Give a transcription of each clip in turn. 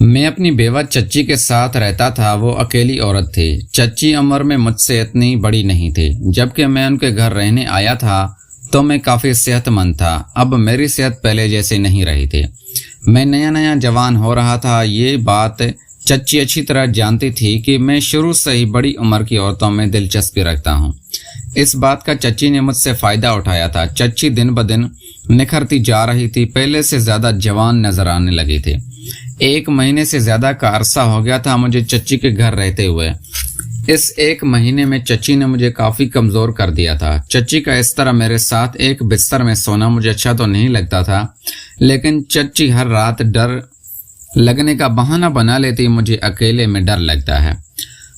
میں اپنی بیوہ چچی کے ساتھ رہتا تھا۔ وہ اکیلی عورت تھی۔ چچی عمر میں مجھ سے اتنی بڑی نہیں تھی۔ جبکہ میں ان کے گھر رہنے آیا تھا تو میں کافی صحت مند تھا۔ اب میری صحت پہلے جیسی نہیں رہی تھی۔ میں نیا جوان ہو رہا تھا۔ یہ بات چچی اچھی طرح جانتی تھی کہ میں شروع سے ہی بڑی عمر کی عورتوں میں دلچسپی رکھتا ہوں۔ اس بات کا چچی نے مجھ سے فائدہ اٹھایا تھا۔ چچی دن بدن نکھرتی جا رہی تھی، پہلے سے زیادہ جوان نظر آنے لگی تھی۔ 1 مہینے سے زیادہ کا عرصہ ہو گیا تھا مجھے چچی کے گھر رہتے ہوئے۔ اس 1 مہینے میں چچی نے مجھے کافی کمزور کر دیا تھا۔ چچی کا اس طرح میرے ساتھ ایک بستر میں سونا مجھے اچھا تو نہیں لگتا تھا، لیکن چچی ہر رات ڈر لگنے کا بہانہ بنا لیتی۔ مجھے اکیلے میں ڈر لگتا ہے۔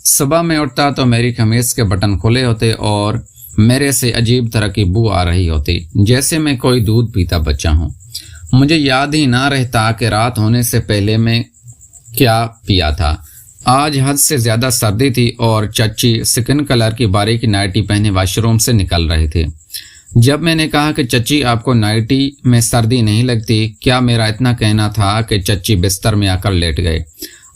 صبح میں اٹھتا تو میری قمیض کے بٹن کھلے ہوتے اور میرے سے عجیب طرح کی بو آ رہی ہوتی، جیسے میں کوئی دودھ پیتا بچہ ہوں۔ مجھے یاد ہی نہ رہتا کہ رات ہونے سے پہلے میں کیا پیا تھا۔ آج حد سے زیادہ سردی تھی اور چچی سکن کلر کی باریک نائٹی پہنے واش روم سے نکل رہی تھی۔ جب میں نے کہا کہ چچی آپ کو نائٹی میں سردی نہیں لگتی کیا، میرا اتنا کہنا تھا کہ چچی بستر میں آ کر لیٹ گئے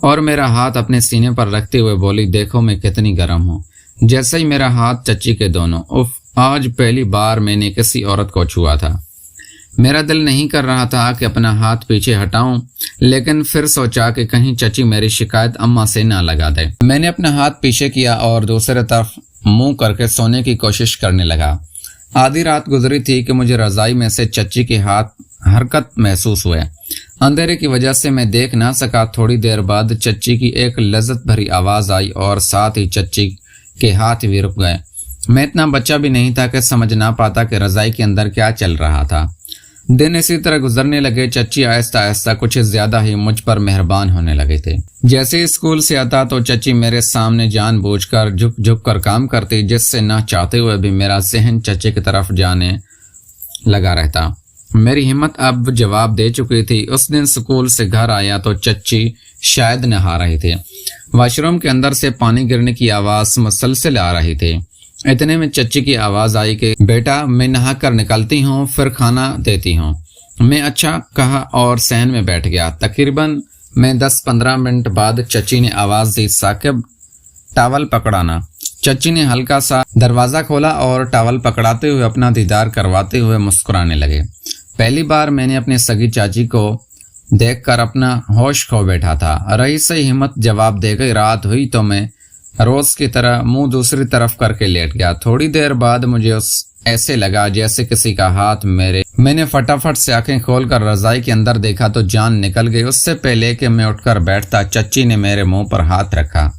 اور میرا ہاتھ اپنے سینے پر رکھتے ہوئے بولی، دیکھو میں کتنی گرم ہوں۔ جیسے ہی میرا ہاتھ چچی کے دونوں، آج پہلی بار میں نے کسی عورت کو چھوا تھا۔ میرا دل نہیں کر رہا تھا کہ اپنا ہاتھ پیچھے ہٹاؤں، لیکن پھر سوچا کہ کہیں چچی میری شکایت اماں سے نہ لگا دے۔ میں نے اپنا ہاتھ پیچھے کیا اور دوسرے طرف منہ کر کے سونے کی کوشش کرنے لگا۔ آدھی رات گزری تھی کہ مجھے رضائی میں سے چچی کے ہاتھ حرکت محسوس ہوئے۔ اندھیرے کی وجہ سے میں دیکھ نہ سکا۔ تھوڑی دیر بعد چچی کی ایک لذت بھری آواز آئی اور ساتھ ہی چچی کے ہاتھ بھی رک گئے۔ میں اتنا بچہ بھی نہیں تھا کہ سمجھ نہ پاتا کہ رضائی کے اندر کیا چل رہا تھا۔ دن اسی طرح گزرنے لگے۔ چچی آہستہ آہستہ کچھ زیادہ ہی مجھ پر مہربان ہونے لگے تھے۔ جیسے اسکول سے آتا تو چچی میرے سامنے جان بوجھ کر جھک کر کام کرتی، جس سے نہ چاہتے ہوئے بھی میرا ذہن چچی کی طرف جانے لگا رہتا۔ میری ہمت اب جواب دے چکی تھی۔ اس دن اسکول سے گھر آیا تو چچی شاید نہا رہی تھی۔ واش روم کے اندر سے پانی گرنے کی آواز مسلسل آ رہی تھی۔ اتنے میں چچی کی آواز آئی کہ بیٹا میں نہا کر نکلتی ہوں، پھر کھانا دیتی ہوں۔ میں اچھا کہا اور صحن میں بیٹھ گیا۔ تقریباً میں 10-15 منٹ بعد چچی نے آواز دی، ثاقب ٹاول پکڑانا۔ چچی نے ہلکا سا دروازہ کھولا اور ٹاول پکڑاتے ہوئے اپنا دیدار کرواتے ہوئے مسکرانے لگے۔ پہلی بار میں نے اپنی سگی چاچی کو دیکھ کر اپنا ہوش کھو بیٹھا تھا۔ رہی سے ہمت جواب دے گئی۔ رات ہوئی تو میں روز کی طرح منہ دوسری طرف کر کے لیٹ گیا۔ تھوڑی دیر بعد مجھے ایسے لگا جیسے کسی کا ہاتھ میں نے فٹافٹ سے آنکھیں کھول کر رضائی کے اندر دیکھا تو جان نکل گئی۔ اس سے پہلے کہ میں اٹھ کر بیٹھتا چچی نے میرے منہ پر ہاتھ رکھا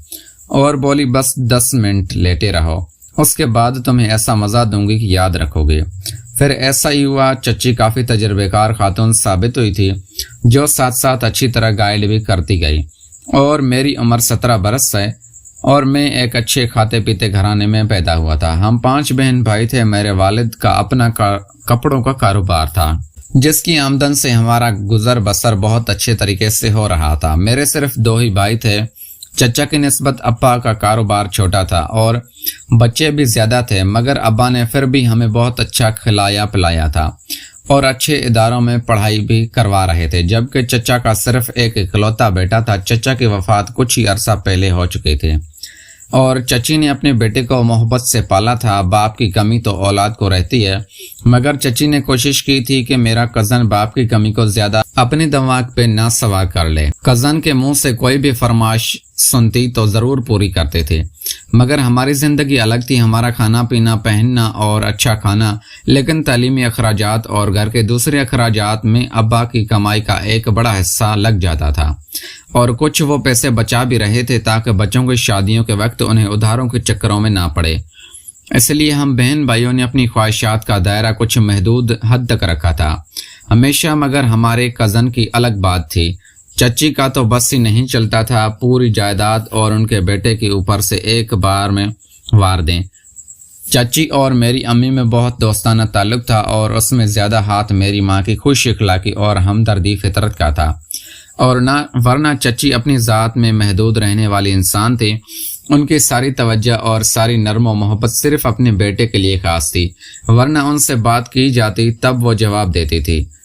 اور بولی، بس 10 منٹ لیٹے رہو، اس کے بعد تمہیں ایسا مزہ دوں گی کہ یاد رکھو گے۔ پھر ایسا ہی ہوا۔ چچی کافی تجربے کار خاتون ثابت ہوئی تھی، جو ساتھ ساتھ اچھی طرح گائیڈ بھی کرتی گئی، اور میری عمر 17 برس ہے اور میں ایک اچھے کھاتے پیتے گھرانے میں پیدا ہوا تھا۔ ہم 5 بہن بھائی تھے۔ میرے والد کا اپنا کپڑوں کا کاروبار تھا، جس کی آمدن سے ہمارا گزر بسر بہت اچھے طریقے سے ہو رہا تھا۔ میرے صرف 2 ہی بھائی تھے۔ چچا کی نسبت ابا کا کاروبار چھوٹا تھا اور بچے بھی زیادہ تھے، مگر ابا نے پھر بھی ہمیں بہت اچھا کھلایا پلایا تھا اور اچھے اداروں میں پڑھائی بھی کروا رہے تھے۔ جبکہ چچا کا صرف ایک اکلوتا بیٹا تھا۔ چچا کی وفات کچھ ہی عرصہ پہلے ہو چکی تھی اور چچی نے اپنے بیٹے کو محبت سے پالا تھا۔ باپ کی کمی تو اولاد کو رہتی ہے، مگر چچی نے کوشش کی تھی کہ میرا کزن باپ کی کمی کو زیادہ اپنے دماغ پہ نہ سوار کر لے۔ کزن کے منہ سے کوئی بھی فرمائش سنتی تو ضرور پوری کرتے تھے، مگر ہماری زندگی الگ تھی۔ ہمارا کھانا پینا، پہننا اور اچھا کھانا، لیکن تعلیمی اخراجات اور گھر کے دوسرے اخراجات میں ابا کی کمائی کا ایک بڑا حصہ لگ جاتا تھا، اور کچھ وہ پیسے بچا بھی رہے تھے تاکہ بچوں کی شادیوں کے وقت انہیں ادھاروں کے چکروں میں نہ پڑے۔ اس لیے ہم بہن بھائیوں نے اپنی خواہشات کا دائرہ کچھ محدود حد تک رکھا تھا ہمیشہ۔ مگر ہمارے کزن کی الگ بات تھی۔ چچی کا تو بس ہی نہیں چلتا تھا، پوری جائیداد اور ان کے بیٹے کے اوپر سے ایک بار میں وار دیں۔ چچی اور میری امی میں بہت دوستانہ تعلق تھا اور اس میں زیادہ ہاتھ میری ماں کی خوش اخلاقی اور ہمدردی فطرت کا تھا، اور ورنہ چچی اپنی ذات میں محدود رہنے والی انسان تھی۔ ان کی ساری توجہ اور ساری نرم و محبت صرف اپنے بیٹے کے لیے خاص تھی، ورنہ ان سے بات کی جاتی تب وہ جواب دیتی تھی،